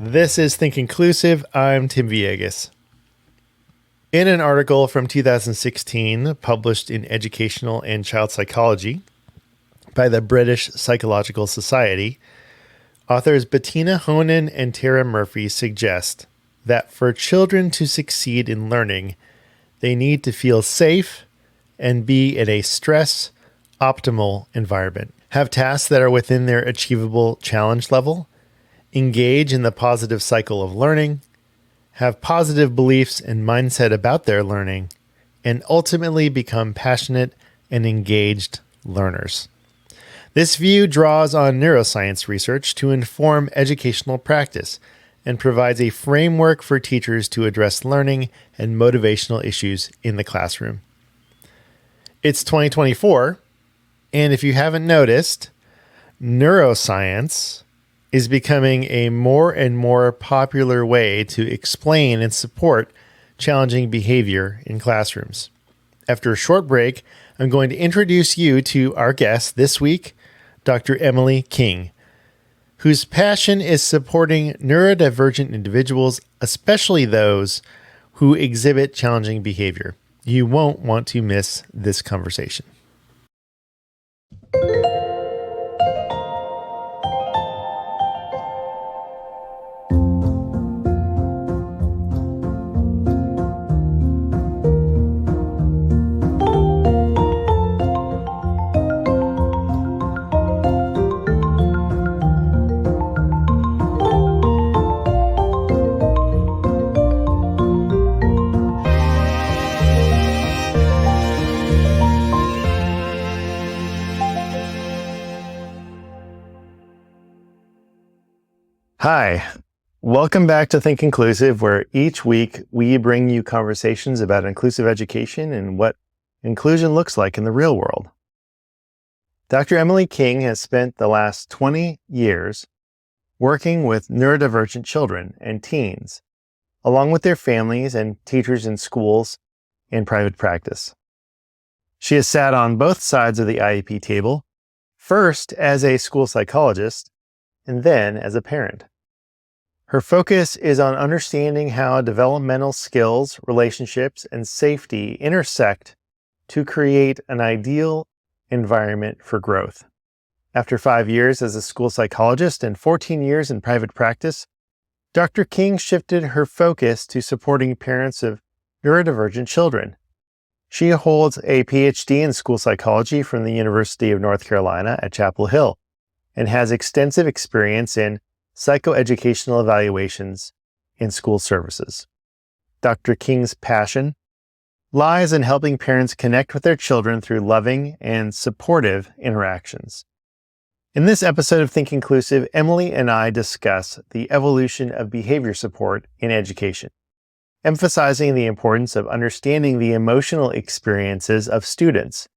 This is Think Inclusive. I'm Tim Villegas. In an article from 2016 published in Educational and Child Psychology by the British Psychological Society, authors Bettina Honan and Tara Murphy suggest that for children to succeed in learning, they need to feel safe and be in a stress-optimal environment, have tasks that are within their achievable challenge level, engage in the positive cycle of learning, have positive beliefs and mindset about their learning, and ultimately become passionate and engaged learners. This view draws on neuroscience research to inform educational practice and provides a framework for teachers to address learning and motivational issues in the classroom. It's 2024, and if you haven't noticed, neuroscience is becoming a more and more popular way to explain and support challenging behavior in classrooms. After a short break, I'm going to introduce you to our guest this week, Dr. Emily King, whose passion is supporting neurodivergent individuals, especially those who exhibit challenging behavior. You won't want to miss this conversation. Hi, welcome back to Think Inclusive, where each week we bring you conversations about inclusive education and what inclusion looks like in the real world. Dr. Emily King has spent the last 20 years working with neurodivergent children and teens, along with their families and teachers in schools and private practice. She has sat on both sides of the IEP table, first as a school psychologist, and then as a parent. Her focus is on understanding how developmental skills, relationships, and safety intersect to create an ideal environment for growth. After 5 years as a school psychologist and 14 years in private practice, Dr. King shifted her focus to supporting parents of neurodivergent children. She holds a PhD in school psychology from the University of North Carolina at Chapel Hill, and has extensive experience in psychoeducational evaluations in school services. Dr. King's passion lies in helping parents connect with their children through loving and supportive interactions. In this episode of Think Inclusive, Emily and I discuss the evolution of behavior support in education, emphasizing the importance of understanding the emotional experiences of students.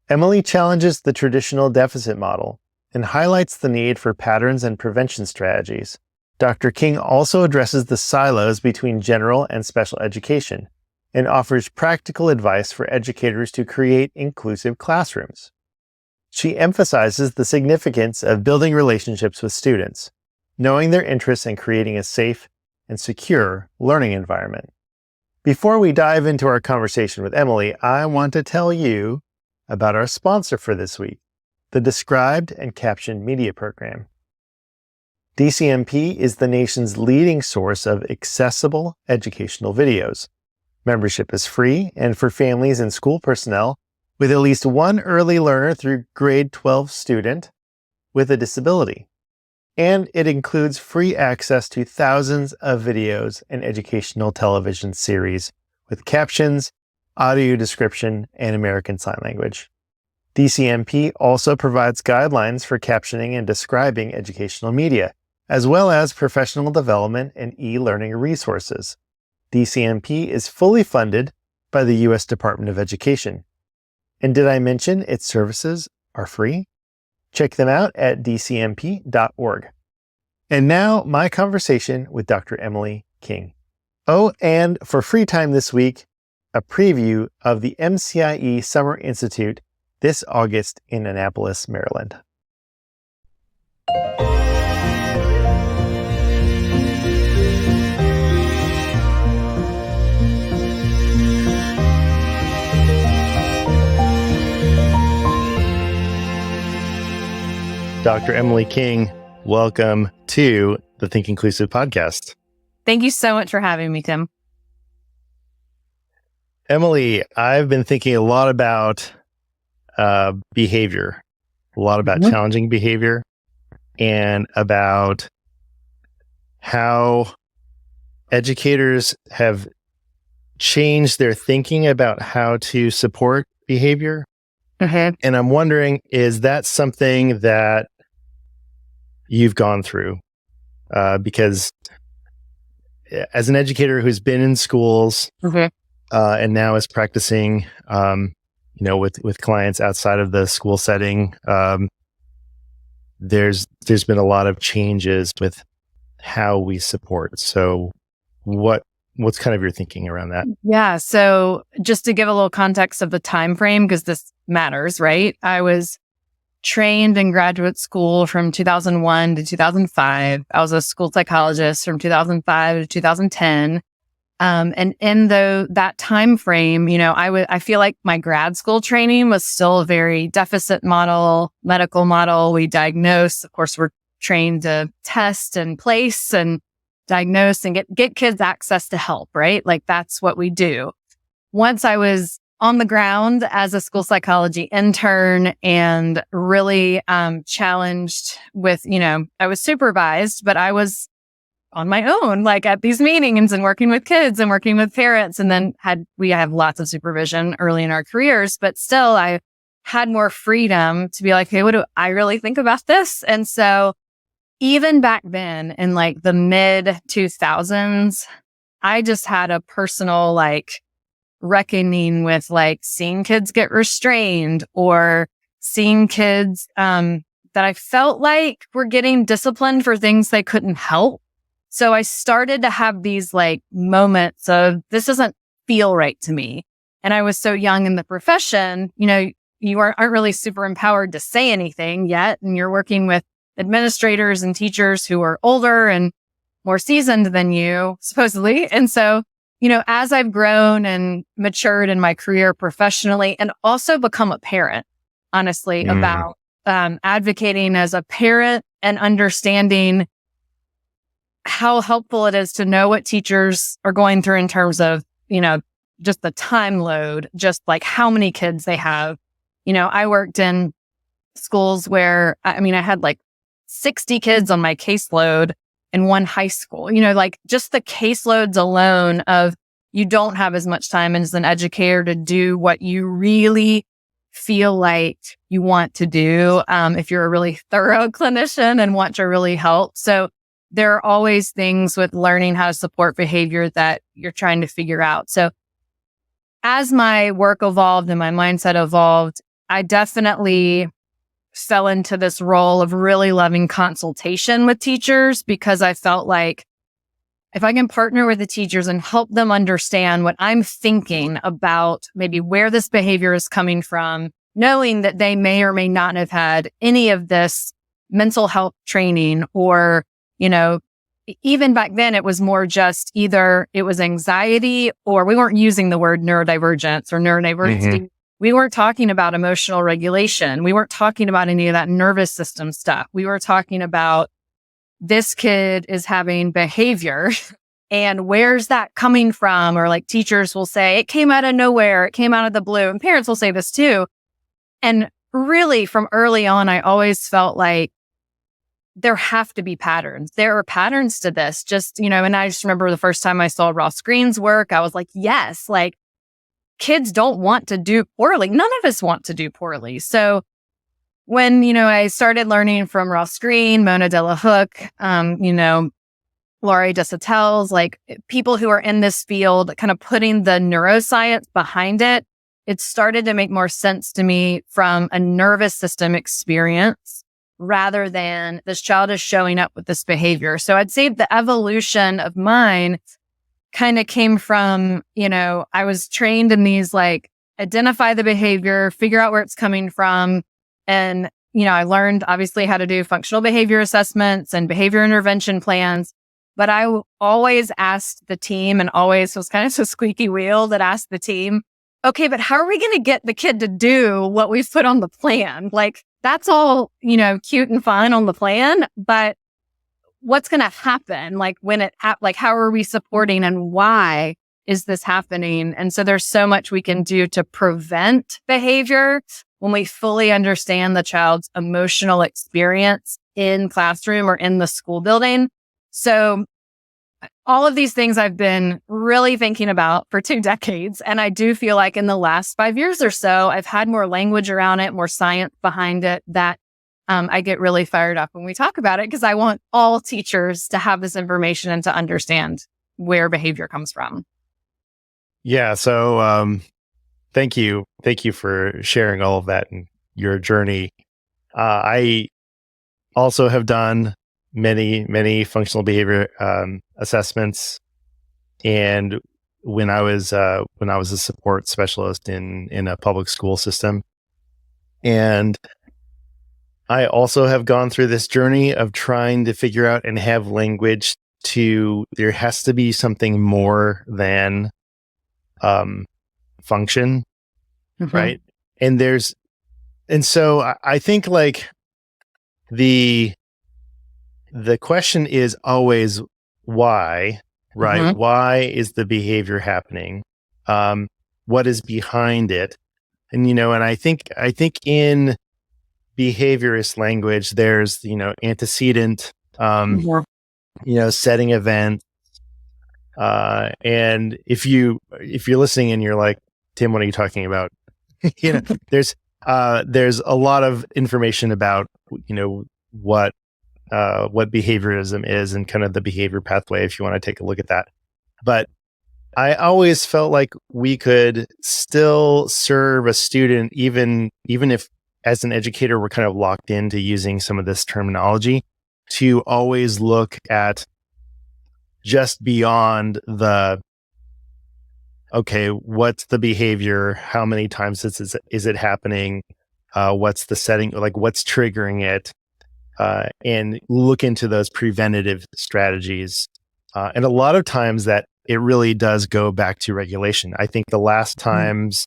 Emily challenges the traditional deficit model and highlights the need for patterns and prevention strategies. Dr. King also addresses the silos between general and special education and offers practical advice for educators to create inclusive classrooms. She emphasizes the significance of building relationships with students, knowing their interests, and creating a safe and secure learning environment. Before we dive into our conversation with Emily, I want to tell you about our sponsor for this week, the Described and Captioned Media Program. DCMP is the nation's leading source of accessible educational videos. Membership is free and for families and school personnel with at least one early learner through grade 12 student with a disability. And it includes free access to thousands of videos and educational television series with captions, audio description, and American Sign Language. DCMP also provides guidelines for captioning and describing educational media, as well as professional development and e-learning resources. DCMP is fully funded by the U.S. Department of Education. And did I mention its services are free? Check them out at dcmp.org. And now, my conversation with Dr. Emily King. Oh, and for free time this week, a preview of the MCIE Summer Institute this August in Annapolis, Maryland. Dr. Emily King, welcome to the Think Inclusive podcast. Thank you so much for having me, Tim. Emily, I've been thinking a lot about behavior, a lot about challenging behavior, and about how educators have changed their thinking about how to support behavior. And I'm wondering, is that something that you've gone through? Because as an educator who's been in schools and now is practicing, with clients outside of the school setting, there's been a lot of changes with how we support. So what's kind of your thinking around that? Yeah. So just to give a little context of the time frame, because this matters, right? I was trained in graduate school from 2001 to 2005. I was a school psychologist from 2005 to 2010. And in that time frame, I feel like my grad school training was still a very deficit model, medical model. We diagnose, of course, we're trained to test and place and diagnose and get kids access to help, right? Like that's what we do. Once I was on the ground as a school psychology intern and really challenged with, I was supervised, but I was on my own, like at these meetings and working with kids and working with parents. And then we have lots of supervision early in our careers, but still I had more freedom to be like, hey, what do I really think about this? And so even back then in like the mid 2000s, I just had a personal reckoning with seeing kids get restrained or seeing kids that I felt like were getting disciplined for things they couldn't help. So I started to have these moments of this doesn't feel right to me. And I was so young in the profession, you aren't really super empowered to say anything yet. And you're working with administrators and teachers who are older and more seasoned than you, supposedly. And so, as I've grown and matured in my career professionally and also become a parent, honestly, about advocating as a parent and understanding how helpful it is to know what teachers are going through in terms of, just the time load, just how many kids they have. I worked in schools where, I had 60 kids on my caseload in one high school, just the caseloads alone of you don't have as much time as an educator to do what you really feel like you want to do. If you're a really thorough clinician and want to really help. So there are always things with learning how to support behavior that you're trying to figure out. So as my work evolved and my mindset evolved, I definitely fell into this role of really loving consultation with teachers because I felt like if I can partner with the teachers and help them understand what I'm thinking about maybe where this behavior is coming from, knowing that they may or may not have had any of this mental health training or, even back then it was more just either it was anxiety or we weren't using the word neurodivergence or neurodiversity. We weren't talking about emotional regulation. We weren't talking about any of that nervous system stuff. We were talking about this kid is having behavior and where's that coming from? Or teachers will say, it came out of nowhere. It came out of the blue. And parents will say this too. And really from early on, I always felt like there have to be patterns. There are patterns to this. And I just remember the first time I saw Ross Greene's work, I was like, yes, kids don't want to do poorly. None of us want to do poorly. So when, I started learning from Ross Greene, Mona Delahooke, Laurie Desautel's, people who are in this field, kind of putting the neuroscience behind it, it started to make more sense to me from a nervous system experience rather than this child is showing up with this behavior. So I'd say the evolution of mine kind of came from, I was trained in these identify the behavior, figure out where it's coming from. And, I learned obviously how to do functional behavior assessments and behavior intervention plans. But I always asked the team and always was kind of a squeaky wheel that asked the team, okay, but how are we going to get the kid to do what we've put on the plan? Like, that's all, cute and fun on the plan, but what's going to happen? Like like, how are we supporting and why is this happening? And so there's so much we can do to prevent behavior when we fully understand the child's emotional experience in classroom or in the school building. So all of these things I've been really thinking about for 2 decades. And I do feel like in the last 5 years or so, I've had more language around it, more science behind it that I get really fired up when we talk about it because I want all teachers to have this information and to understand where behavior comes from. Yeah. So thank you. Thank you for sharing all of that and your journey. I also have done many functional behavior assessments. And when I was a support specialist in a public school system, and I also have gone through this journey of trying to figure out and have language there has to be something more than function, right? And so I think like the question is always why, right? Why is the behavior happening? What is behind it? And and I think in behaviorist language, there's antecedent, setting event, and if you're listening and you're like, Tim, what are you talking about? There's a lot of information about what behaviorism is and kind of the behavior pathway if you want to take a look at that. But I always felt like we could still serve a student even if as an educator we're kind of locked into using some of this terminology, to always look at just beyond what's the behavior, how many times is it happening, what's the setting, like what's triggering it, and look into those preventative strategies. And a lot of times that it really does go back to regulation. I think the last times,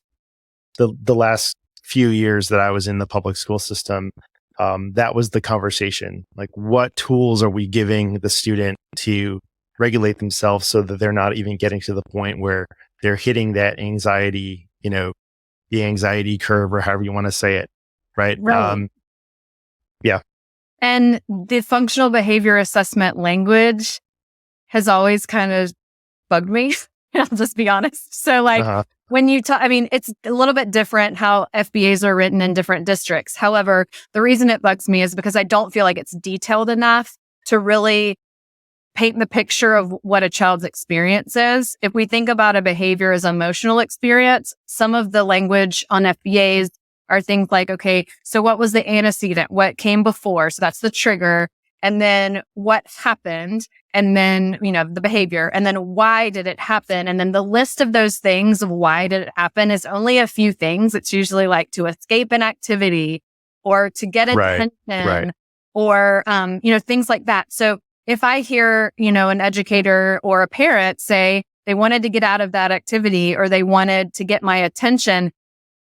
the last few years that I was in the public school system, that was the conversation. Like, what tools are we giving the student to regulate themselves so that they're not even getting to the point where they're hitting that anxiety, the anxiety curve, or however you want to say it. Right. Yeah. And the functional behavior assessment language has always kind of bugged me. I'll just be honest. So when you talk, it's a little bit different how FBAs are written in different districts. However, the reason it bugs me is because I don't feel like it's detailed enough to really paint the picture of what a child's experience is. If we think about a behavior as emotional experience, some of the language on FBAs are things like, okay, so what was the antecedent? What came before? So that's the trigger. And then what happened? And then, the behavior. And then why did it happen? And then the list of those things of why did it happen is only a few things. It's usually like to escape an activity or to get attention or, things like that. So if I hear, an educator or a parent say they wanted to get out of that activity or they wanted to get my attention,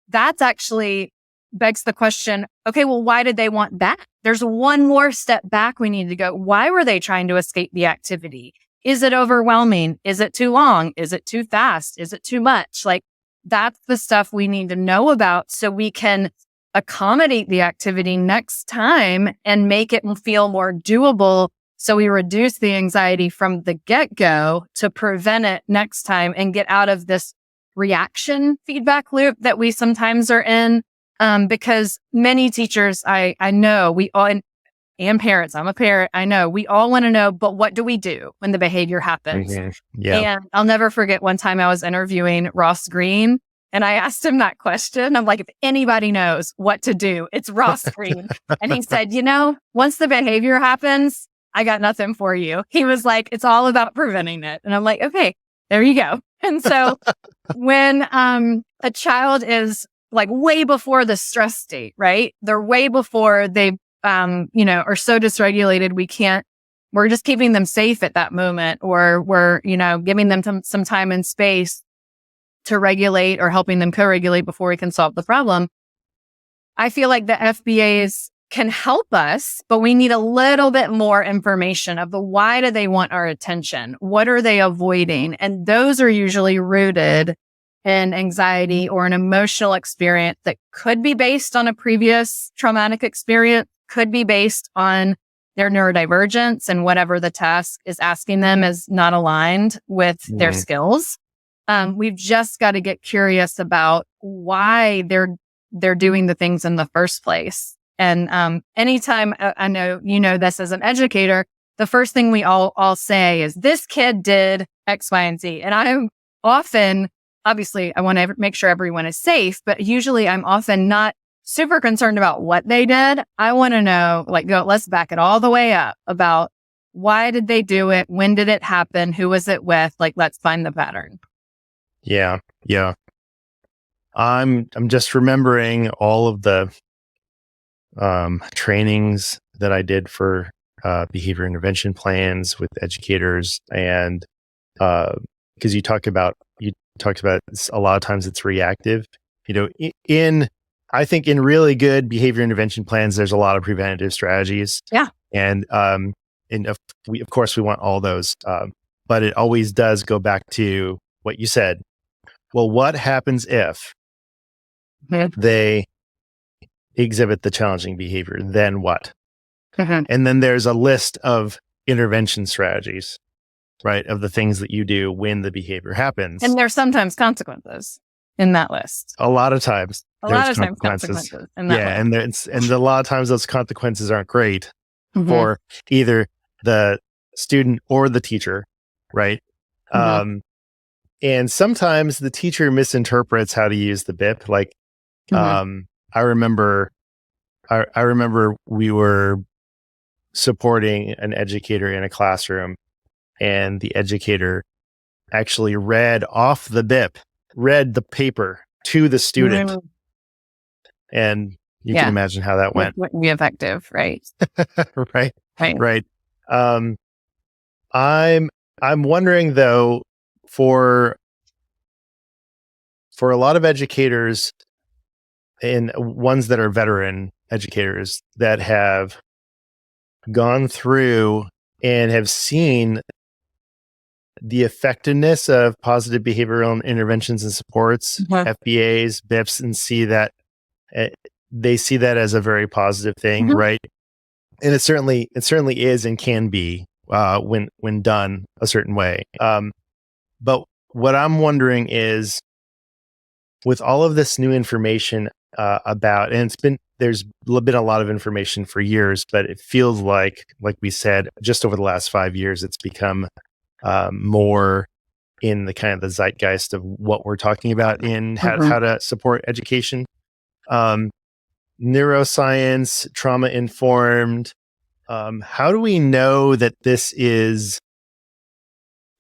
that's actually begs the question, okay, well, why did they want that? There's one more step back we need to go. Why were they trying to escape the activity? Is it overwhelming? Is it too long? Is it too fast? Is it too much? Like, that's the stuff we need to know about so we can accommodate the activity next time and make it feel more doable. So we reduce the anxiety from the get-go to prevent it next time and get out of this reaction feedback loop that we sometimes are in. Because many teachers, I know we all, and parents, I'm a parent, I know we all want to know, but what do we do when the behavior happens? Yeah. And I'll never forget one time I was interviewing Ross Green and I asked him that question. I'm like, if anybody knows what to do, it's Ross Green. And he said, once the behavior happens, I got nothing for you. He was like, it's all about preventing it. And I'm like, okay, there you go. And so when a child is like way before the stress state, right? They're way before they, are so dysregulated. We're just keeping them safe at that moment, or we're, giving them some time and space. to regulate or helping them co-regulate before we can solve the problem. I feel like the FBAs can help us, but we need a little bit more information of the why do they want our attention? What are they avoiding? And those are usually rooted in anxiety or an emotional experience that could be based on a previous traumatic experience, could be based on their neurodivergence and whatever the task is asking them is not aligned with their skills. We've just got to get curious about why they're doing the things in the first place. And anytime I know you know this as an educator, the first thing we all say is this kid did X, Y, and Z. And I'm often, obviously, I want to make sure everyone is safe, but usually I'm often not super concerned about what they did. I want to know, let's back it all the way up about why did they do it? When did it happen? Who was it with? Let's find the pattern. Yeah. I'm just remembering all of the trainings that I did for behavior intervention plans with educators, and because you talked about a lot of times it's reactive. I think in really good behavior intervention plans, there's a lot of preventative strategies. Yeah, and of course we want all those, but it always does go back to what you said. Well, what happens if they exhibit the challenging behavior? Then what? And then there's a list of intervention strategies, right? Of the things that you do when the behavior happens. And there's sometimes consequences in that list. A lot of times. Consequences in that list. And a lot of times those consequences aren't great for either the student or the teacher, right? And sometimes the teacher misinterprets how to use the BIP. I remember we were supporting an educator in a classroom, and the educator actually read off the BIP, read the paper to the student. And you can imagine how that went. Wouldn't be effective, right? Right. I'm wondering though, for a lot of educators, and ones that are veteran educators that have gone through and have seen the effectiveness of positive behavioral interventions and supports, FBAs, BIPs, and see that they see that as a very positive thing, right? And it certainly is and can be when done a certain way. But what I'm wondering is, with all of this new information about, and there's been a lot of information for years, but it feels like we said, just over the last 5 years, it's become more in the kind of the zeitgeist of what we're talking about in how to support education. Neuroscience, trauma informed. How do we know that this is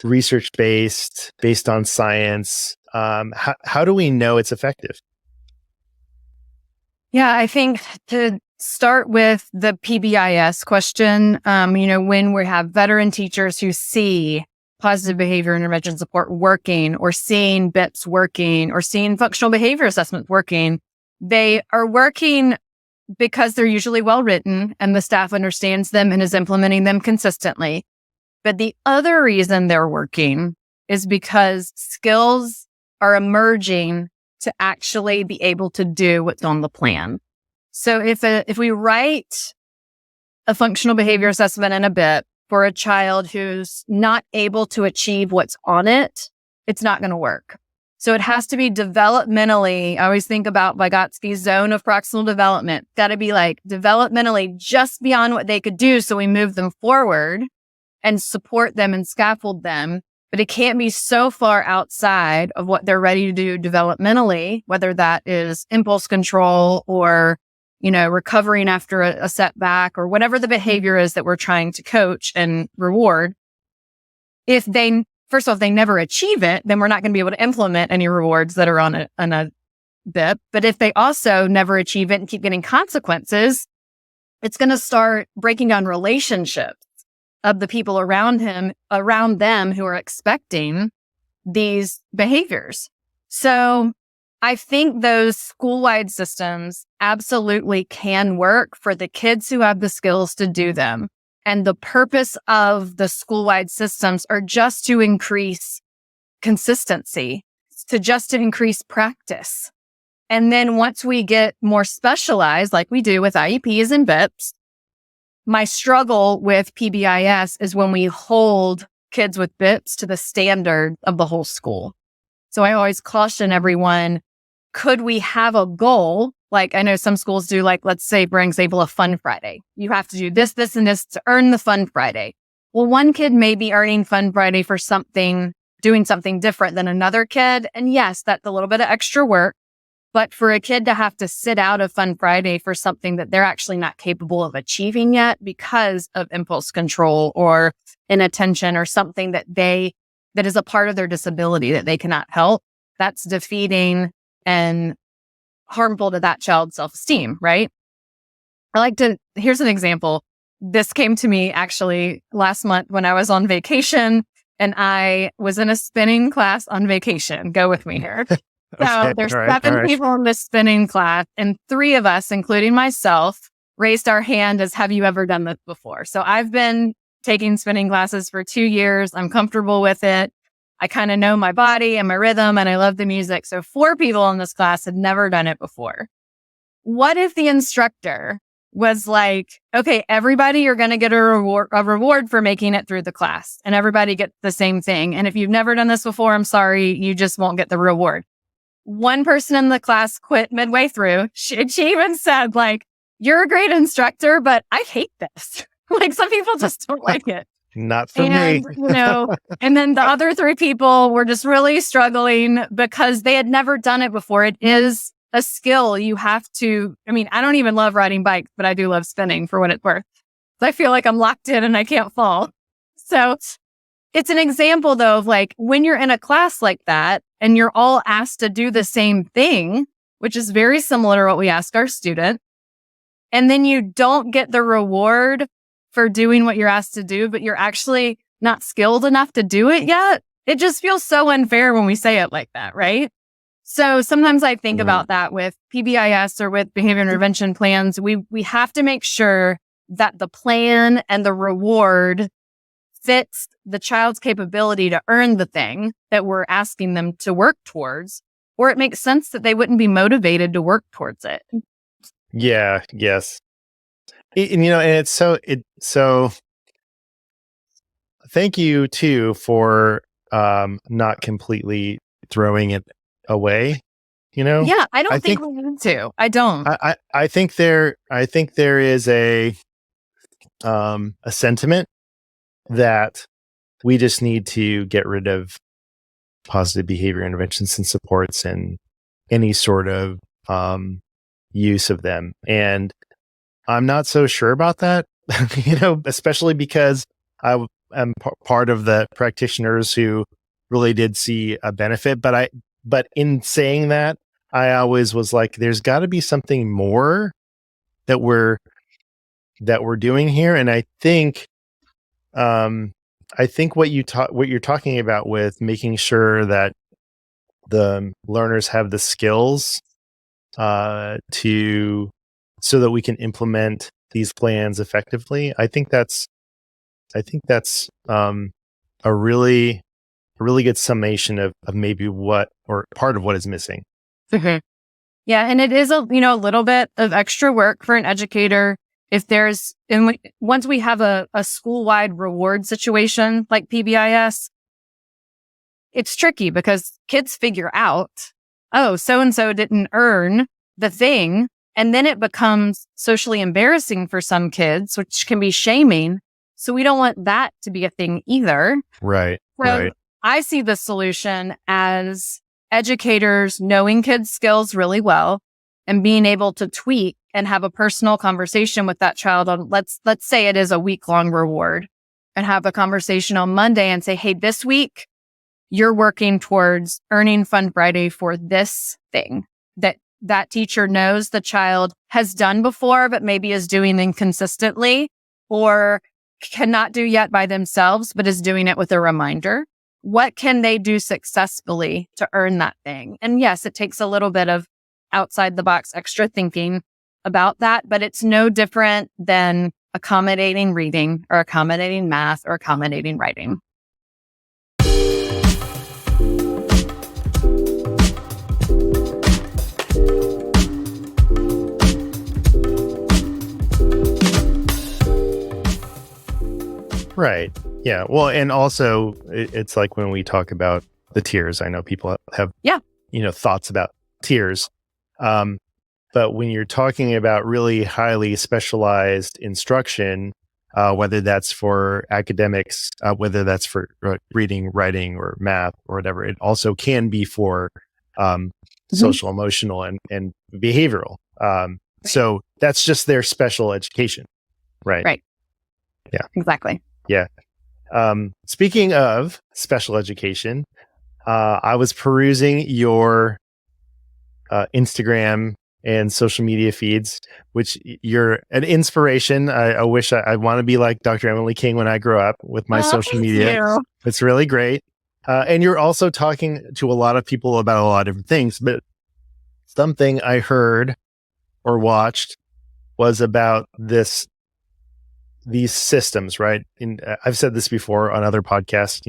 research based on science? How do we know it's effective? Yeah, I think to start with the PBIS question, when we have veteran teachers who see positive behavior intervention support working, or seeing BIPs working, or seeing functional behavior assessments working, they are working because they're usually well written and the staff understands them and is implementing them consistently. But the other reason they're working is because skills are emerging to actually be able to do what's on the plan. So if we write a functional behavior assessment and a BIP for a child who's not able to achieve what's on it, it's not going to work. So it has to be developmentally. I always think about Vygotsky's zone of proximal development. Got to be developmentally just beyond what they could do. So we move them forward and support them and scaffold them. But it can't be so far outside of what they're ready to do developmentally, whether that is impulse control or, recovering after a setback, or whatever the behavior is that we're trying to coach and reward. If they never achieve it, then we're not going to be able to implement any rewards that are on a BIP. But if they also never achieve it and keep getting consequences, it's going to start breaking down relationships of the people around them who are expecting these behaviors. So I think those school-wide systems absolutely can work for the kids who have the skills to do them. And the purpose of the school-wide systems are just to increase consistency, to increase practice. And then once we get more specialized, like we do with IEPs and BIPs, my struggle with PBIS is when we hold kids with BIPs to the standard of the whole school. So I always caution everyone, could we have a goal? Like I know some schools do, like, let's say, for example, a Fun Friday. You have to do this, this, and this to earn the Fun Friday. Well, one kid may be earning Fun Friday for doing something different than another kid. And yes, that's a little bit of extra work. But for a kid to have to sit out of Fun Friday for something that they're actually not capable of achieving yet because of impulse control or inattention or something that is a part of their disability that they cannot help, that's defeating and harmful to that child's self-esteem, right? Here's an example. This came to me actually last month when I was on vacation and I was in a spinning class on vacation. Go with me here. So there's seven people in this spinning class and 3 of us, including myself, raised our hand as, have you ever done this before? So I've been taking spinning classes for 2 years. I'm comfortable with it. I kind of know my body and my rhythm and I love the music. So 4 people in this class had never done it before. What if the instructor was like, okay, everybody, you're going to get a reward for making it through the class and everybody gets the same thing. And if you've never done this before, I'm sorry, you just won't get the reward. One person in the class quit midway through. She even said, like, you're a great instructor, but I hate this. Like, some people just don't like it. Not for me. And then the other 3 people were just really struggling because they had never done it before. It is a skill. You have to, I don't even love riding bikes, but I do love spinning for what it's worth. I feel like I'm locked in and I can't fall. So it's an example though of like when you're in a class like that and you're all asked to do the same thing, which is very similar to what we ask our student, and then you don't get the reward for doing what you're asked to do, but you're actually not skilled enough to do it yet. It just feels so unfair when we say it like that, right? So sometimes I think about that with PBIS or with behavior intervention plans. We have to make sure that the plan and the reward fits the child's capability to earn the thing that we're asking them to work towards, or it makes sense that they wouldn't be motivated to work towards it. Yeah. Yes. And it's so thank you too for not completely throwing it away. Yeah, I don't think we need to. I don't. I think there is a sentiment that we just need to get rid of positive behavior interventions and supports and any sort of use of them. And I'm not so sure about that, especially because I am part of the practitioners who really did see a benefit. But in saying that, I always was like, there's got to be something more that we're doing here. And I think what you're talking about with making sure that the learners have the skills so that we can implement these plans effectively. I think that's a really good summation of maybe what, or part of what is missing. Mm-hmm. Yeah. And it is a little bit of extra work for an educator. Once we have a school-wide reward situation like PBIS, it's tricky because kids figure out, oh, so-and-so didn't earn the thing. And then it becomes socially embarrassing for some kids, which can be shaming. So we don't want that to be a thing either. Right. So right. I see the solution as educators knowing kids' skills really well and being able to tweak and have a personal conversation with that child on, let's say it is a week-long reward, and have a conversation on Monday and say, hey, this week you're working towards earning Fun Friday for this thing that teacher knows the child has done before, but maybe is doing inconsistently or cannot do yet by themselves, but is doing it with a reminder. what can they do successfully to earn that thing? And yes, it takes a little bit of outside the box extra thinking about that, but it's no different than accommodating reading or accommodating math or accommodating writing. Right. Yeah. Well, and also it's like when we talk about the tiers, I know people have, thoughts about tiers. But when you're talking about really highly specialized instruction, whether that's for academics, whether that's for reading, writing, or math or whatever, it also can be for social, emotional, and behavioral. So that's just their special education. Right. Right. Yeah. Exactly. Yeah. Speaking of special education, I was perusing your Instagram and social media feeds, which you're an inspiration. I wish I want to be like Dr. Emily King when I grow up with my social media. You. It's really great. And you're also talking to a lot of people about a lot of different things. But something I heard or watched was about these systems, right? And I've said this before on other podcasts.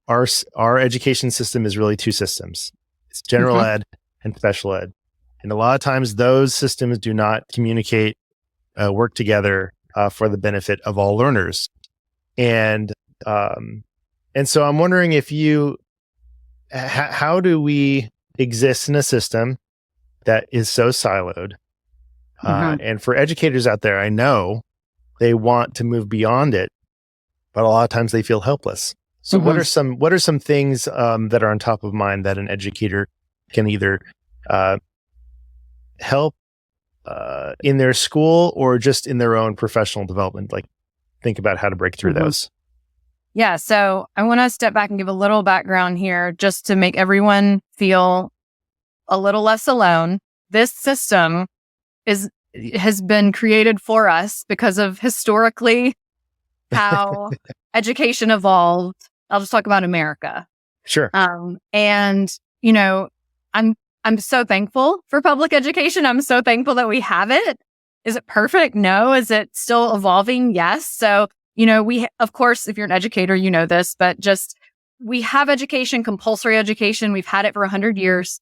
Our education system is really two systems. It's general ed and special ed. And a lot of times those systems do not communicate, work together for the benefit of all learners. And so I'm wondering if how do we exist in a system that is so siloed? And for educators out there, I know they want to move beyond it, but a lot of times they feel helpless. So what are some things that are on top of mind that an educator can either help in their school or just in their own professional development? Like, think about how to break through those. Yeah. So I want to step back and give a little background here just to make everyone feel a little less alone. This system has been created for us because of historically how education evolved. I'll just talk about America. Sure. And I'm so thankful for public education. I'm so thankful that we have it. Is it perfect? No. Is it still evolving? Yes. So, we, of course, if you're an educator, you know this, but we have education, compulsory education. We've had it for 100 years.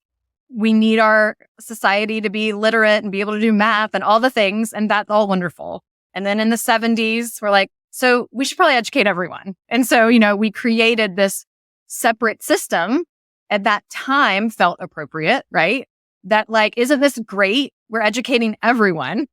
We need our society to be literate and be able to do math and all the things. And that's all wonderful. And then in the 70s, we're like, so we should probably educate everyone. And so, we created this separate system at that time felt appropriate, right? That isn't this great? We're educating everyone.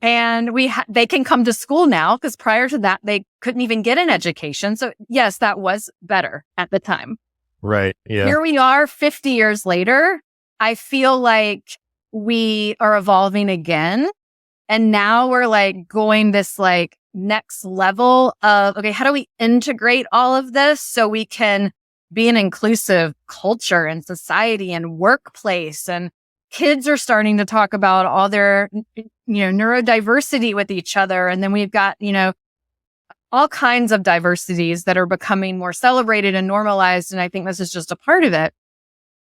And they can come to school now because prior to that, they couldn't even get an education. So yes, that was better at the time. Right. Yeah. Here we are 50 years later. I feel like we are evolving again. And now we're going this next level of, okay, how do we integrate all of this so we can be an inclusive culture and society and workplace? And kids are starting to talk about all their, neurodiversity with each other. And then we've got, all kinds of diversities that are becoming more celebrated and normalized. And I think this is just a part of it.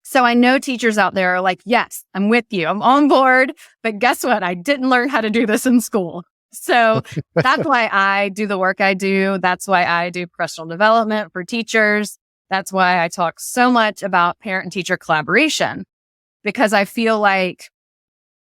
So I know teachers out there are like, yes, I'm with you. I'm on board. But guess what? I didn't learn how to do this in school. So that's why I do the work I do. That's why I do professional development for teachers. That's why I talk so much about parent and teacher collaboration, because I feel like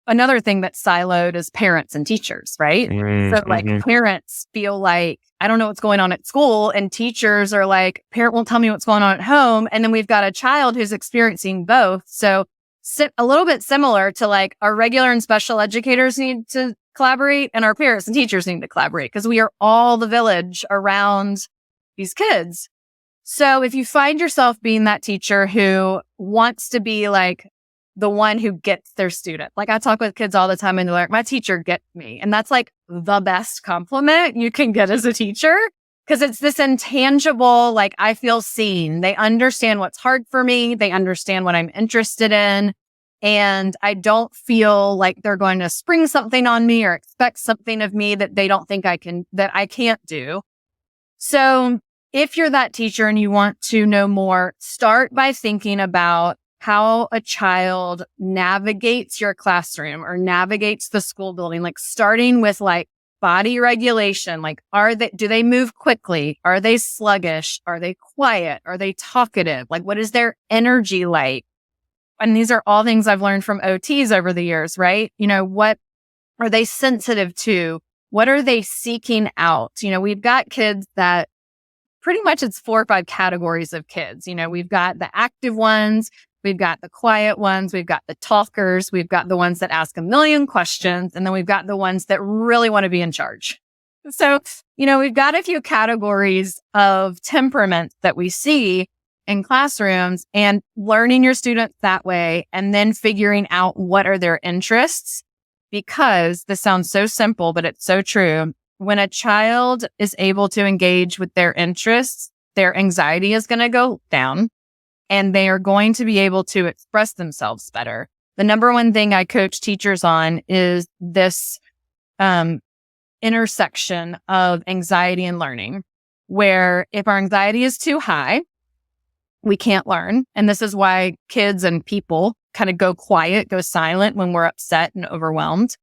another thing that's siloed is parents and teachers, right? So parents feel like, I don't know what's going on at school, and teachers are like, parent won't tell me what's going on at home. And then we've got a child who's experiencing both. So a little bit similar to our regular and special educators need to collaborate and our parents and teachers need to collaborate because we are all the village around these kids. So if you find yourself being that teacher who wants to be the one who gets their student. I talk with kids all the time and they're like, my teacher gets me. And that's the best compliment you can get as a teacher because it's this intangible, I feel seen. They understand what's hard for me. They understand what I'm interested in. And I don't feel like they're going to spring something on me or expect something of me that they don't think that I can't do. So if you're that teacher and you want to know more, start by thinking about how a child navigates your classroom or navigates the school building, like starting with like body regulation. Like, do they move quickly? Are they sluggish? Are they quiet? Are they talkative? Like, what is their energy like? And these are all things I've learned from OTs over the years, right? What are they sensitive to? What are they seeking out? We've got kids that pretty much it's 4 or 5 categories of kids. We've got the active ones, we've got the quiet ones, we've got the talkers, we've got the ones that ask a million questions, and then we've got the ones that really want to be in charge. So, we've got a few categories of temperaments that we see in classrooms, and learning your students that way and then figuring out what are their interests. Because this sounds so simple, but it's so true. When a child is able to engage with their interests, their anxiety is going to go down and they are going to be able to express themselves better. The number one thing I coach teachers on is this intersection of anxiety and learning, where if our anxiety is too high, we can't learn. And this is why kids and people kind of go quiet, go silent when we're upset and overwhelmed.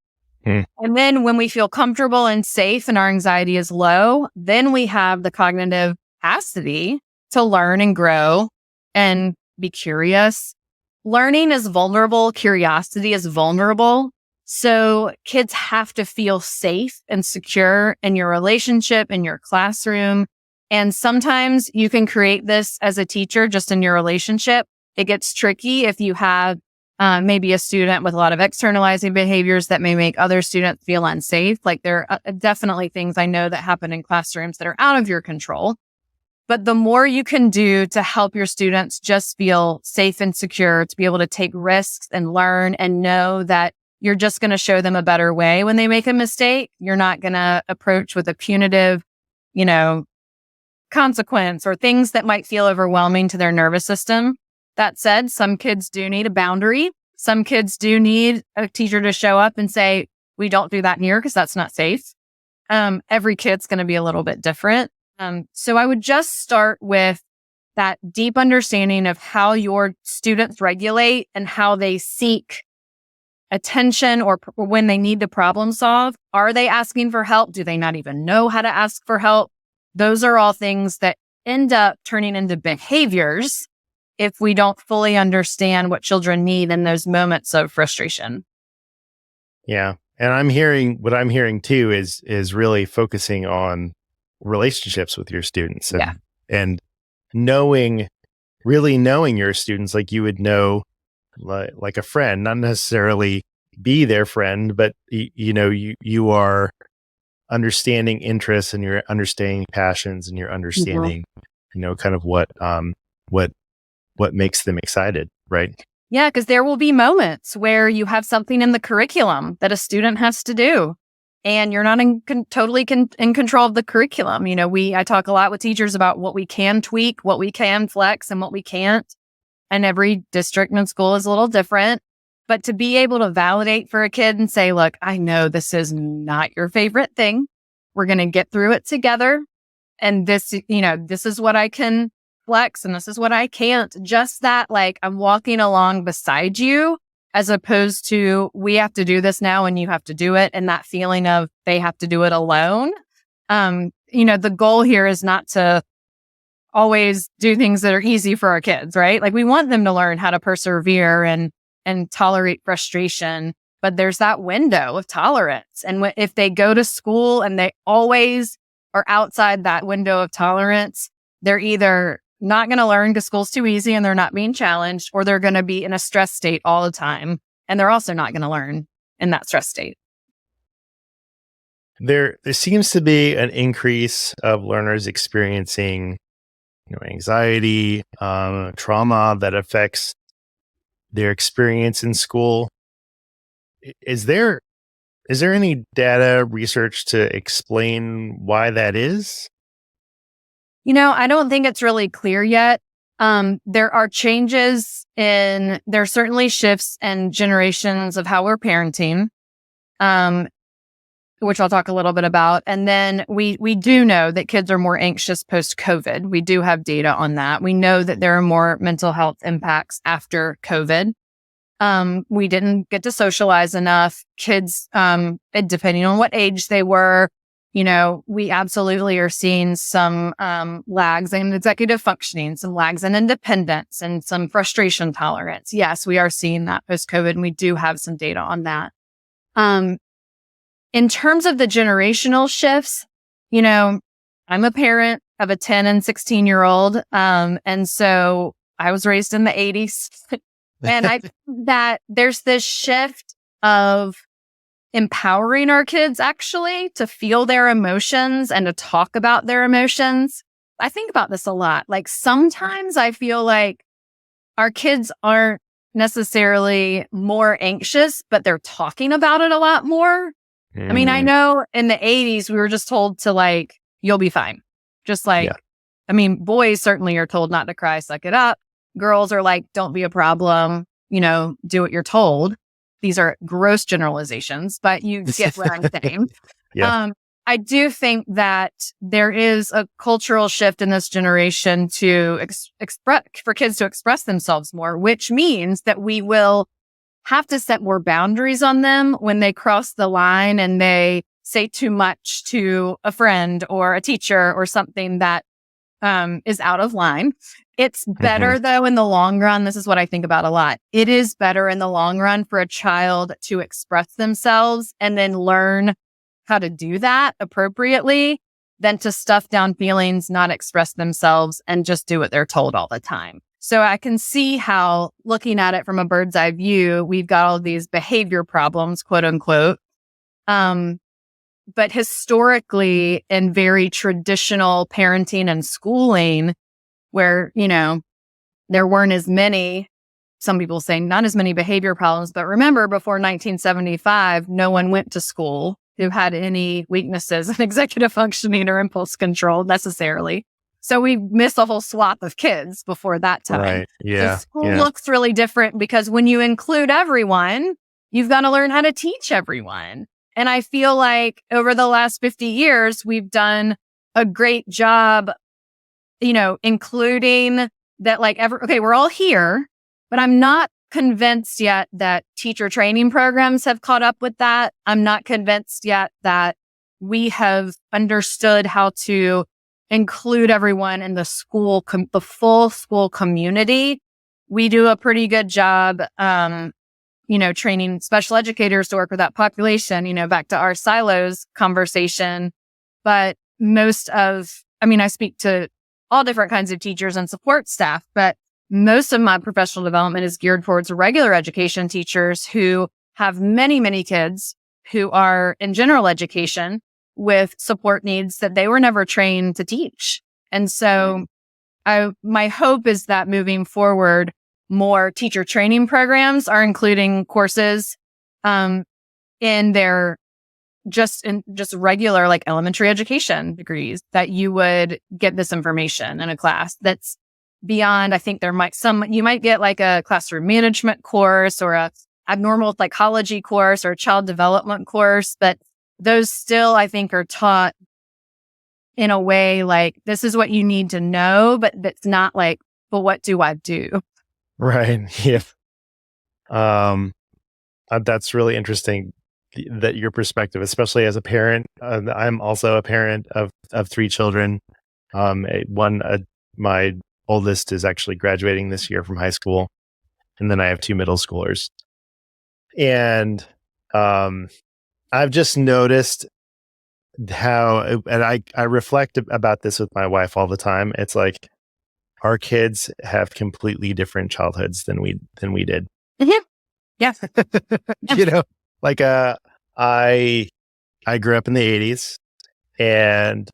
And then when we feel comfortable and safe and our anxiety is low, then we have the cognitive capacity to learn and grow and be curious. Learning is vulnerable. Curiosity is vulnerable. So kids have to feel safe and secure in your relationship, in your classroom. And sometimes you can create this as a teacher just in your relationship. It gets tricky if you have maybe a student with a lot of externalizing behaviors that may make other students feel unsafe. Like there are definitely things I know that happen in classrooms that are out of your control. But the more you can do to help your students just feel safe and secure, to be able to take risks and learn and know that you're just going to show them a better way when they make a mistake. You're not going to approach with a punitive, consequence or things that might feel overwhelming to their nervous system. That said, some kids do need a boundary. Some kids do need a teacher to show up and say, we don't do that here because that's not safe. Every kid's going to be a little bit different. So I would just start with that deep understanding of how your students regulate and how they seek attention or when they need to problem solve. Are they asking for help? Do they not even know how to ask for help? Those are all things that end up turning into behaviors if we don't fully understand what children need in those moments of frustration. Yeah. And what I'm hearing too is really focusing on relationships with your students and really knowing your students like you would know like a friend, not necessarily be their friend, but you are understanding interests and you're understanding passions and you're understanding, kind of what makes them excited, right? Yeah, because there will be moments where you have something in the curriculum that a student has to do, and you're not totally in control of the curriculum. I talk a lot with teachers about what we can tweak, what we can flex, and what we can't. And every district and school is a little different. But to be able to validate for a kid and say, look, I know this is not your favorite thing. We're going to get through it together. And this is what I can flex and this is what I can't. Just that, like, I'm walking along beside you as opposed to we have to do this now and you have to do it. And that feeling of they have to do it alone. The goal here is not to always do things that are easy for our kids, right? Like we want them to learn how to persevere and tolerate frustration, but there's that window of tolerance. And if they go to school and they always are outside that window of tolerance, they're either not going to learn because school's too easy and they're not being challenged, or they're going to be in a stress state all the time. And they're also not going to learn in that stress state. There seems to be an increase of learners experiencing anxiety, trauma that affects their experience in school. Is there any data research to explain why that is? I don't think it's really clear yet. There are there are certainly shifts and generations of how we're parenting. which I'll talk a little bit about. And then we do know that kids are more anxious post-COVID. We do have data on that. We know that there are more mental health impacts after COVID. We didn't get to socialize enough. Kids, depending on what age they were, we absolutely are seeing some lags in executive functioning, some lags in independence, and some frustration tolerance. Yes, we are seeing that post-COVID, and we do have some data on that. In terms of the generational shifts, I'm a parent of a 10 and 16-year-old. And so I was raised in the 80s. And I think that there's this shift of empowering our kids actually to feel their emotions and to talk about their emotions. I think about this a lot. Like sometimes I feel like our kids aren't necessarily more anxious, but they're talking about it a lot more. I mean, I know in the 80s, we were just told to you'll be fine. Just boys certainly are told not to cry, suck it up. Girls are like, don't be a problem, do what you're told. These are gross generalizations, but you get what I'm saying. Yeah. I do think that there is a cultural shift in this generation to express for kids to express themselves more, which means that we will have to set more boundaries on them when they cross the line and they say too much to a friend or a teacher or something that is out of line. It's better though in the long run. This is what I think about a lot. It is better in the long run for a child to express themselves and then learn how to do that appropriately than to stuff down feelings, not express themselves, and just do what they're told all the time. So I can see how, looking at it from a bird's eye view, we've got all these behavior problems, quote unquote. But historically, in very traditional parenting and schooling, where, there weren't as many, some people say not as many behavior problems. But remember, before 1975, no one went to school who had any weaknesses in executive functioning or impulse control necessarily. So we miss a whole swath of kids before that time. Right. Yeah. So school looks really different because when you include everyone, you've got to learn how to teach everyone. And I feel like over the last 50 years, we've done a great job, including that we're all here, but I'm not convinced yet that teacher training programs have caught up with that. I'm not convinced yet that we have understood how to include everyone in the school, the full school community. We do a pretty good job, training special educators to work with that population, back to our silos conversation. But I speak to all different kinds of teachers and support staff, but most of my professional development is geared towards regular education teachers who have many, many kids who are in general education with support needs that they were never trained to teach. And so my hope is that moving forward, more teacher training programs are including courses in their just regular elementary education degrees, that you would get this information in a class that's beyond. I think you might get a classroom management course or a abnormal psychology course or a child development course, but those still, I think, are taught in a way this is what you need to know, but that's not but what do I do? Right. Yeah. That's really interesting that your perspective, especially as a parent. I'm also a parent of 3 children. My oldest is actually graduating this year from high school, and then I have 2 middle schoolers. And I've just noticed how, and I reflect about this with my wife all the time. It's our kids have completely different childhoods than we did. Mm-hmm. Yeah. I grew up in the 80s, and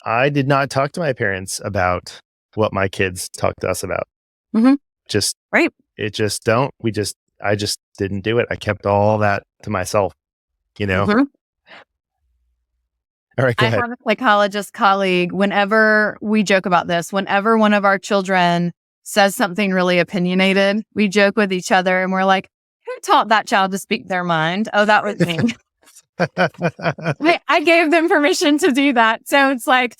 I did not talk to my parents about what my kids talk to us about. Mm-hmm. Just right. I just didn't do it. I kept all that to myself, Mm-hmm. All right, go ahead. I have a psychologist colleague. Whenever we joke about this, whenever one of our children says something really opinionated, we joke with each other and we're like, who taught that child to speak their mind? Oh, that was me. I gave them permission to do that. So it's like,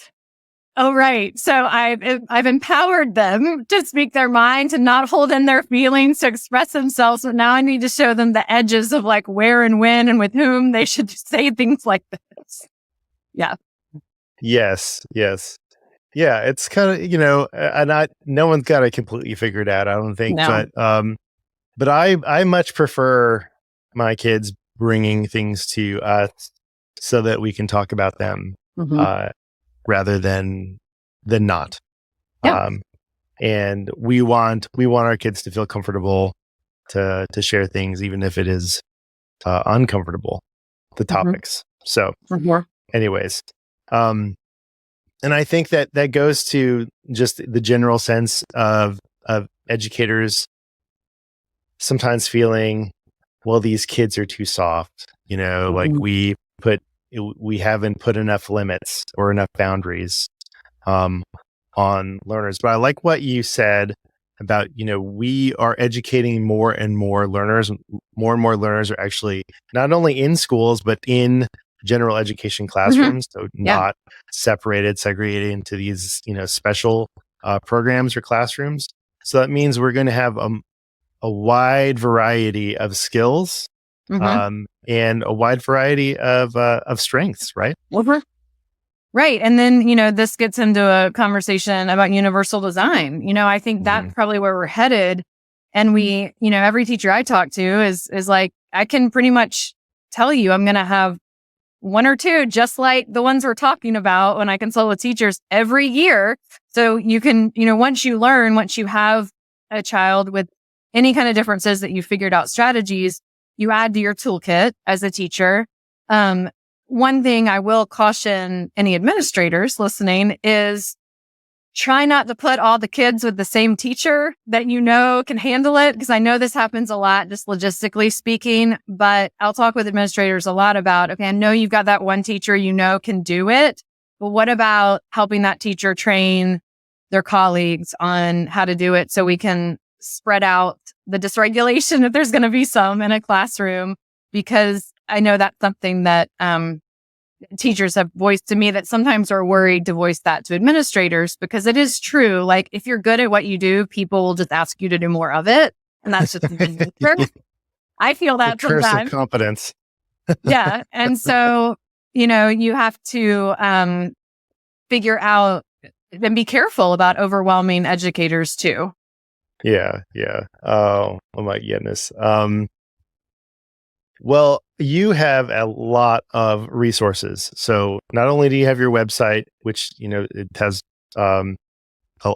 oh, right. So I've empowered them to speak their mind, to not hold in their feelings, to express themselves. But now I need to show them the edges of like where and when and with whom they should say things like this. Yeah. Yes. Yeah. It's kind of, and no one's got it completely figured out, I don't think. No. But I much prefer my kids bringing things to us so that we can talk about them, rather than not. Yeah. And we want our kids to feel comfortable to share things, even if it is uncomfortable, the topics. So anyways, and I think that goes to just the general sense of educators sometimes feeling, well, these kids are too soft, like we haven't put enough limits or enough boundaries on learners. But I like what you said about, we are educating more and more learners. More and more learners are actually not only in schools, but in general education classrooms. So not segregated into these, special programs or classrooms. So that means we're going to have a wide variety of skills, and a wide variety of strengths, right? Right. And then, this gets into a conversation about universal design. I think that's probably where we're headed. And every teacher I talk to is like, I can pretty much tell you I'm going to have one or two, just like the ones we're talking about when I consult with teachers every year. So you can, once you have a child with any kind of differences that you figured out strategies, you add to your toolkit as a teacher. One thing I will caution any administrators listening is try not to put all the kids with the same teacher that can handle it. Because I know this happens a lot, just logistically speaking, but I'll talk with administrators a lot about, okay, I know you've got that one teacher can do it, but what about helping that teacher train their colleagues on how to do it so we can spread out the dysregulation if there's going to be some in a classroom? Because I know that's something that teachers have voiced to me, that sometimes are worried to voice that to administrators, because it is true. Like, if you're good at what you do, people will just ask you to do more of it. And that's just the nature. I feel that the curse sometimes. of competence. Yeah. And so, you have to figure out and be careful about overwhelming educators too. Yeah. Oh my goodness. Well, you have a lot of resources. So not only do you have your website, which, it has a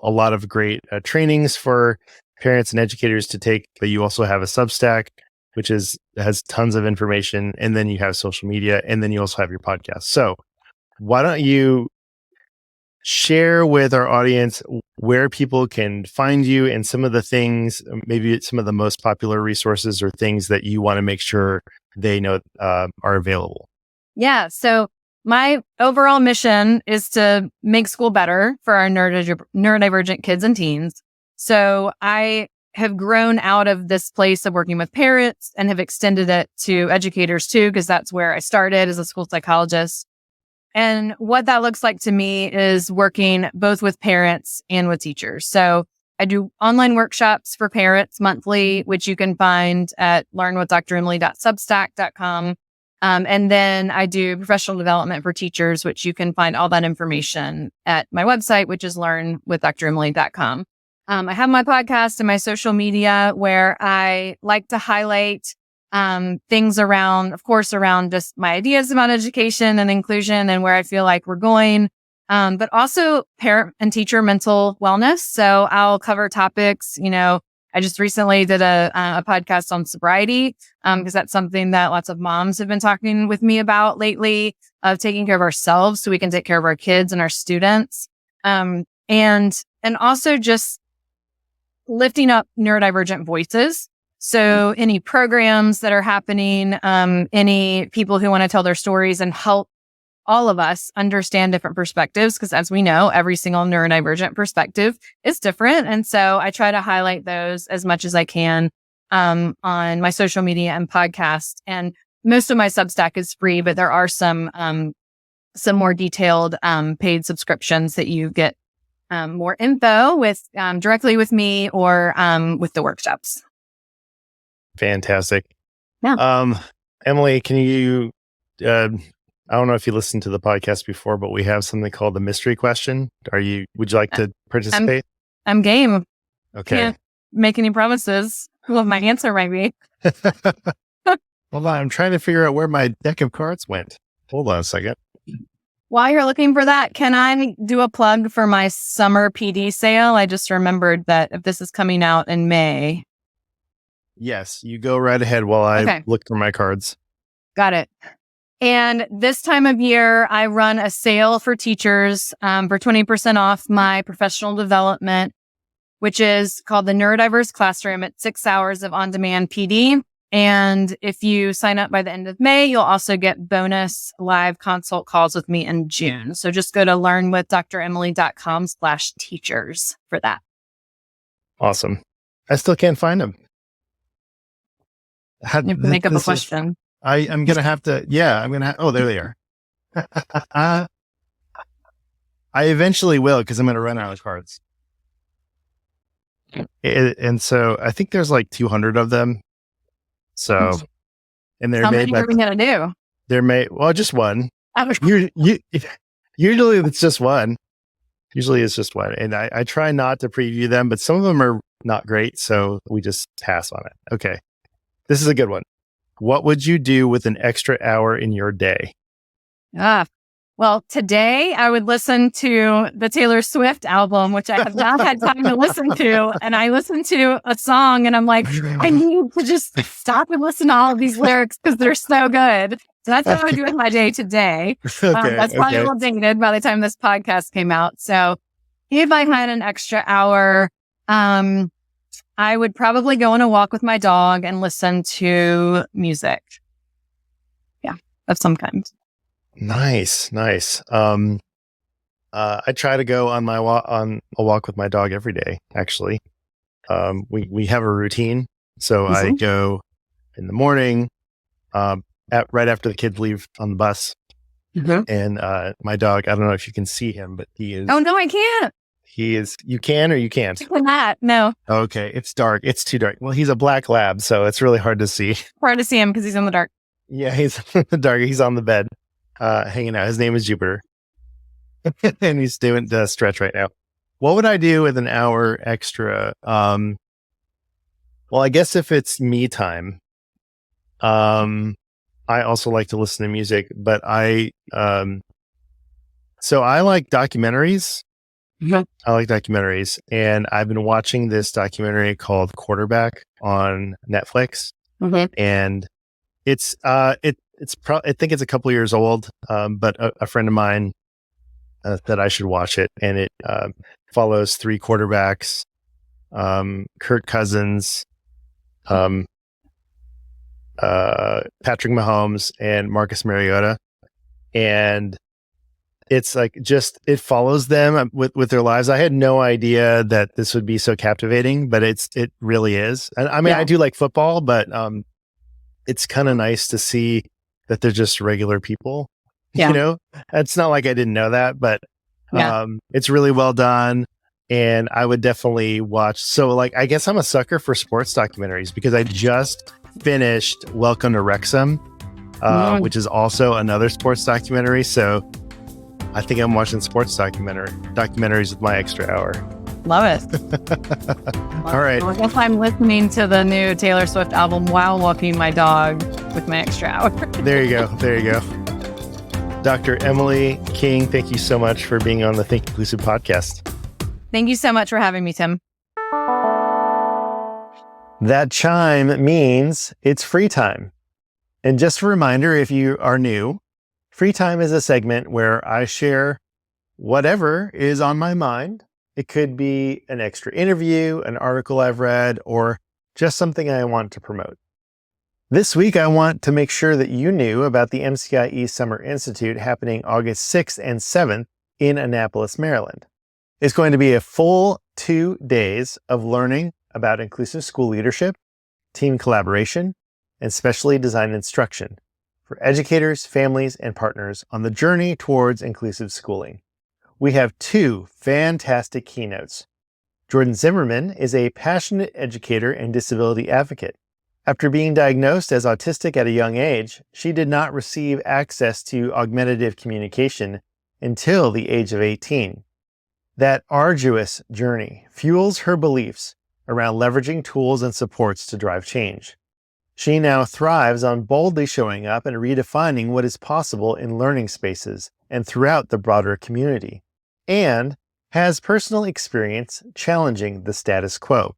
lot of great trainings for parents and educators to take, but you also have a Substack, which has tons of information. And then you have social media, and then you also have your podcast. So why don't you share with our audience where people can find you and some of the things, maybe some of the most popular resources or things that you want to make sure they know are available. Yeah. So my overall mission is to make school better for our neurodivergent kids and teens. So I have grown out of this place of working with parents and have extended it to educators too, because that's where I started as a school psychologist. And what that looks like to me is working both with parents and with teachers. So I do online workshops for parents monthly, which you can find at learnwithdremily.substack.com. And then I do professional development for teachers, which you can find all that information at my website, which is learnwithdremily.com. I have my podcast and my social media where I like to highlight things around just my ideas about education and inclusion and where I feel like we're going, but also parent and teacher mental wellness. So I'll cover topics, I just recently did a podcast on sobriety, because that's something that lots of moms have been talking with me about lately, of taking care of ourselves so we can take care of our kids and our students. And also just lifting up neurodivergent voices. So any programs that are happening, any people who want to tell their stories and help all of us understand different perspectives, because as we know, every single neurodivergent perspective is different. And so I try to highlight those as much as I can on my social media and podcast. And most of my Substack is free, but there are some more detailed paid subscriptions that you get more info with directly with me or with the workshops. Fantastic. Yeah. Emily, can you, I don't know if you listened to the podcast before, but we have something called the mystery question. Would you like to participate? I'm game. Okay. Can't make any promises. Well, my answer might be. Hold on. I'm trying to figure out where my deck of cards went. Hold on a second. While you're looking for that, can I do a plug for my summer PD sale? I just remembered that if this is coming out in May. Yes, you go right ahead while I look for my cards. Got it. And this time of year, I run a sale for teachers for 20% off my professional development, which is called the Neurodiverse Classroom. It's 6 hours of on-demand PD. And if you sign up by the end of May, you'll also get bonus live consult calls with me in June. So just go to learnwithdremily.com/teachers for that. Awesome. I still can't find them. You have to make up a question. I'm going to have to, oh, there they are. I eventually will, because I'm going to run out of cards. And so I think there's like 200 of them. So, and they're How made many are we going to do? They're made, just one. Usually it's just one. Usually it's just one. And I try not to preview them, but some of them are not great. So we just pass on it. Okay. This is a good one. What would you do with an extra hour in your day? Well, today I would listen to the Taylor Swift album, which I have not had time to listen to. And I listened to a song and I'm like, I need to just stop and listen to all of these lyrics because they're so good. So that's what I would do with my day today. That's probably a little dated by the time this podcast came out. So if I had an extra hour, I would probably go on a walk with my dog and listen to music. Yeah, of some kind. Nice. I try to go on a walk with my dog every day, actually. We have a routine. So I go in the morning, right after the kids leave on the bus. And my dog, I don't know if you can see him, but he is. Oh, no, I can't. He is, you can or you can't? No. Okay, it's dark. It's too dark. Well, he's a black lab, so it's really hard to see. Hard to see him because he's in the dark. Yeah, he's in the dark. He's on the bed, hanging out. His name is Jupiter. And he's doing the stretch right now. What would I do with an hour extra? Well, I guess if it's me time, I also like to listen to music, but so I like documentaries. I like documentaries, and I've been watching this documentary called Quarterback on Netflix, and it's I think it's a couple years old, but a friend of mine that I should watch it, and it follows three quarterbacks, Kirk Cousins, Patrick Mahomes, and Marcus Mariota, and it's like it follows them with their lives. I had no idea that this would be so captivating, but it really is. And I mean, I do like football, but it's kind of nice to see that they're just regular people. You know, it's not like I didn't know that, but it's really well done. And I would definitely watch. So like, I guess I'm a sucker for sports documentaries because I just finished Welcome to Wrexham, which is also another sports documentary. So I think I'm watching sports documentaries with my extra hour. Love it. All right. Well, I guess I'm listening to the new Taylor Swift album while walking my dog with my extra hour. There you go. Dr. Emily King, thank you so much for being on the Think Inclusive podcast. Thank you so much for having me, Tim. That chime means it's free time. And just a reminder, if you are new, free time is a segment where I share whatever is on my mind. It could be an extra interview, an article I've read, or just something I want to promote. This week, I want to make sure that you knew about the MCIE Summer Institute happening August 6th and 7th in Annapolis, Maryland. It's going to be a full 2 days of learning about inclusive school leadership, team collaboration, and specially designed instruction. for educators, families, and partners on the journey towards inclusive schooling. We have two fantastic keynotes. Jordan Zimmerman is a passionate educator and disability advocate. After being diagnosed as autistic at a young age, she did not receive access to augmentative communication until the age of 18. That arduous journey fuels her beliefs around leveraging tools and supports to drive change. She now thrives on boldly showing up and redefining what is possible in learning spaces and throughout the broader community, and has personal experience challenging the status quo,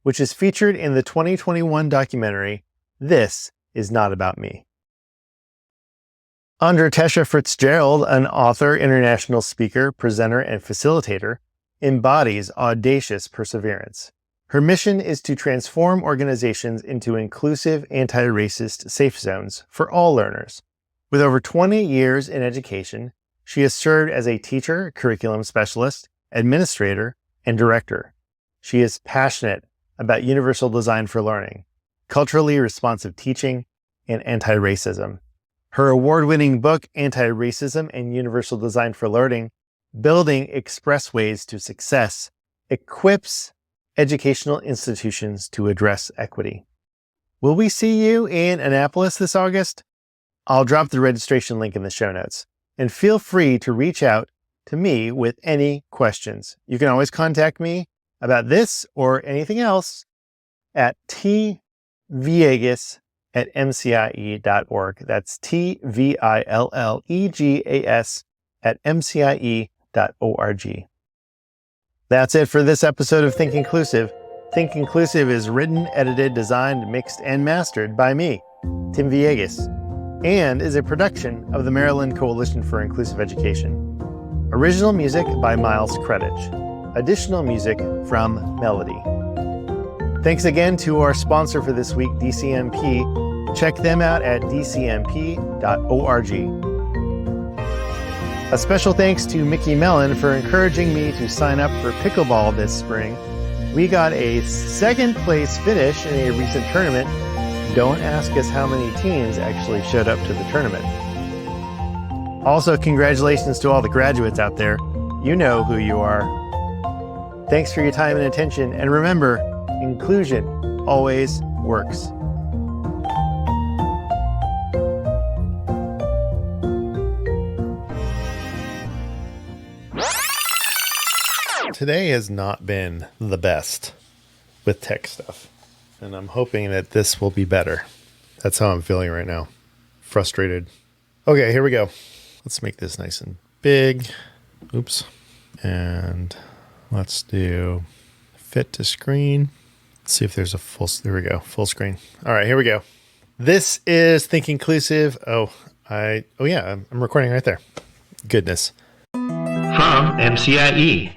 which is featured in the 2021 documentary, This Is Not About Me. Under Tesha Fitzgerald, an author, international speaker, presenter, and facilitator, embodies audacious perseverance. Her mission is to transform organizations into inclusive, anti-racist safe zones for all learners. With over 20 years in education, she has served as a teacher, curriculum specialist, administrator, and director. She is passionate about universal design for learning, culturally responsive teaching, and anti-racism. Her award-winning book, Anti-Racism and Universal Design for Learning, Building Expressways to Success, equips educational institutions to address equity. Will we see you in Annapolis this August? I'll drop the registration link in the show notes, and feel free to reach out to me with any questions. You can always contact me about this or anything else at tvillegas@mcie.org. That's tvillegas@mcie.org. That's it for this episode of Think Inclusive. Think Inclusive is written, edited, designed, mixed, and mastered by me, Tim Villegas, and is a production of the Maryland Coalition for Inclusive Education. Original music by Miles Creditch. Additional music from Melody. Thanks again to our sponsor for this week, DCMP. Check them out at dcmp.org. A special thanks to Mickey Mellon for encouraging me to sign up for pickleball this spring. We got a second place finish in a recent tournament. Don't ask us how many teams actually showed up to the tournament. Also, congratulations to all the graduates out there. You know who you are. Thanks for your time and attention, and remember, inclusion always works. Today has not been the best with tech stuff, and I'm hoping that this will be better. That's how I'm feeling right now. Frustrated. Okay, here we go. Let's make this nice and big. Oops. And let's do fit to screen. Let's see if there's a there we go, full screen. All right, here we go. This is Think Inclusive. I'm recording right there. Goodness. From MCIE.